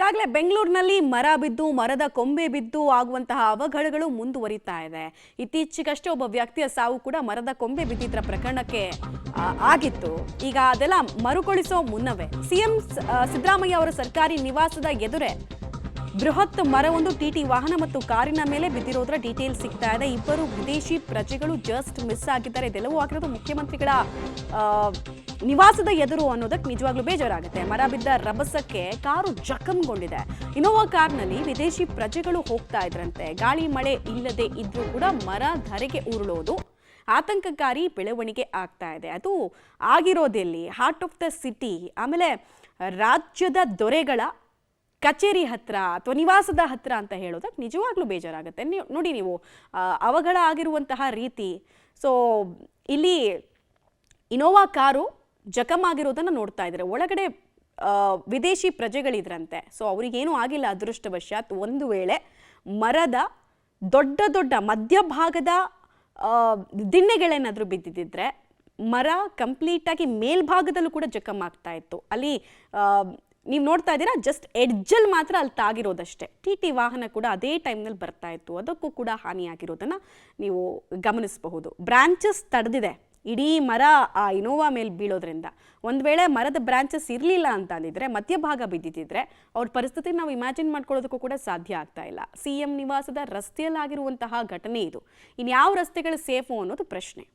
ಈಗಾಗಲೇ ಬೆಂಗಳೂರಿನಲ್ಲಿ ಮರ ಬಿದ್ದು ಮರದ ಕೊಂಬೆ ಬಿದ್ದು ಆಗುವಂತಹ ಅವಘಡಗಳು ಮುಂದುವರಿತಾ ಇದೆ. ಇತ್ತೀಚೆಗಷ್ಟೇ ಒಬ್ಬ ವ್ಯಕ್ತಿಯ ಸಾವು ಕೂಡ ಮರದ ಕೊಂಬೆ ಬಿದ್ದಿದ್ದ ಪ್ರಕರಣಕ್ಕೆ ಆಗಿತ್ತು. ಈಗ ಅದೆಲ್ಲ ಮರುಕಳಿಸೋ ಮುನ್ನವೇ ಸಿಎಂ ಸಿದ್ದರಾಮಯ್ಯ ಅವರ ಸರ್ಕಾರಿ ನಿವಾಸದ ಎದುರೇ ಬೃಹತ್ ಮರವೊಂದು ಟಿಟಿ ವಾಹನ ಮತ್ತು ಕಾರಿನ ಮೇಲೆ ಬಿದ್ದಿರೋದ್ರ ಡೀಟೇಲ್ ಸಿಗ್ತಾ ಇದೆ. ಇಬ್ಬರು ವಿದೇಶಿ ಪ್ರಜೆಗಳು ಜಸ್ಟ್ ಮಿಸ್ ಆಗಿದ್ದಾರೆ. ಇದೆಲ್ಲವೂ ಆಗಿರೋದು ಮುಖ್ಯಮಂತ್ರಿಗಳ ನಿವಾಸದ ಎದುರು ಅನ್ನೋದಕ್ಕೆ ನಿಜವಾಗ್ಲೂ ಬೇಜಾರಾಗುತ್ತೆ. ಮರ ಬಿದ್ದ ರಭಸಕ್ಕೆ ಕಾರು ಜಖಂಗೊಂಡಿದೆ. ಇನೋವಾ ಕಾರ್ನಲ್ಲಿ ವಿದೇಶಿ ಪ್ರಜೆಗಳು ಹೋಗ್ತಾ ಇದ್ರಂತೆ. ಗಾಳಿ ಮಳೆ ಇಲ್ಲದೆ ಇದ್ರೂ ಕೂಡ ಮರ ಧರೆಗೆ ಉರುಳೋದು ಆತಂಕಕಾರಿ ಬೆಳವಣಿಗೆ ಆಗ್ತಾ ಇದೆ. ಅದು ಆಗಿರೋದೆಲ್ಲಿ? ಹಾರ್ಟ್ ಆಫ್ ದ ಸಿಟಿ, ಆಮೇಲೆ ರಾಜ್ಯದ ದೊರೆಗಳ ಕಚೇರಿ ಹತ್ರ ಅಥವಾ ನಿವಾಸದ ಹತ್ರ ಅಂತ ಹೇಳೋದಕ್ಕೆ ನಿಜವಾಗ್ಲೂ ಬೇಜಾರಾಗುತ್ತೆ. ನೋಡಿ ನೀವು ಅವಘಡ ಆಗಿರುವಂತಹ ರೀತಿ. ಸೊ ಇಲ್ಲಿ ಇನೋವಾ ಕಾರು ಜಖಮ್ ಆಗಿರೋದನ್ನು ನೋಡ್ತಾ ಇದ್ದಾರೆ. ಒಳಗಡೆ ವಿದೇಶಿ ಪ್ರಜೆಗಳಿದ್ರಂತೆ. ಸೊ ಅವರಿಗೇನೂ ಆಗಿಲ್ಲ ಅದೃಷ್ಟವಶಾತ್. ಒಂದು ವೇಳೆ ಮರದ ದೊಡ್ಡ ದೊಡ್ಡ ಮಧ್ಯಭಾಗದ ದಿಣ್ಣೆಗಳೇನಾದರೂ ಬಿದ್ದಿದ್ದರೆ ಮರ ಕಂಪ್ಲೀಟಾಗಿ ಮೇಲ್ಭಾಗದಲ್ಲೂ ಕೂಡ ಜಖಮ್ ಆಗ್ತಾ ಇತ್ತು. ಅಲ್ಲಿ ನೀವು ನೋಡ್ತಾ ಇದ್ದೀರಾ, ಜಸ್ಟ್ ಎಡ್ಜಲ್ಲಿ ಮಾತ್ರ ಅಲ್ಲಿ ತಾಗಿರೋದಷ್ಟೇ. ಟಿ ವಾಹನ ಕೂಡ ಅದೇ ಟೈಮ್ನಲ್ಲಿ ಬರ್ತಾ ಇತ್ತು. ಅದಕ್ಕೂ ಕೂಡ ಹಾನಿಯಾಗಿರೋದನ್ನು ನೀವು ಗಮನಿಸಬಹುದು. ಬ್ರಾಂಚಸ್ ತಡೆದಿದೆ ಇಡೀ ಮರ ಆ ಇನೋವಾ ಮೇಲೆ ಬೀಳೋದ್ರಿಂದ. ಒಂದು ವೇಳೆ ಮರದ ಬ್ರಾಂಚಸ್ ಇರಲಿಲ್ಲ ಅಂತ ಅಂದಿದ್ರೆ, ಮಧ್ಯಭಾಗ ಬಿದ್ದಿದ್ದರೆ ಅವ್ರ ಪರಿಸ್ಥಿತಿ ನಾವು ಇಮ್ಯಾಜಿನ್ ಮಾಡ್ಕೊಳ್ಳೋದಕ್ಕೂ ಕೂಡ ಸಾಧ್ಯ ಆಗ್ತಾ ಇಲ್ಲ. ಸಿಎಂ ನಿವಾಸದ ರಸ್ತೆಯಲ್ಲಾಗಿರುವಂತಹ ಘಟನೆ ಇದು. ಇನ್ಯಾವ ರಸ್ತೆಗಳು ಸೇಫು ಅನ್ನೋದು ಪ್ರಶ್ನೆ.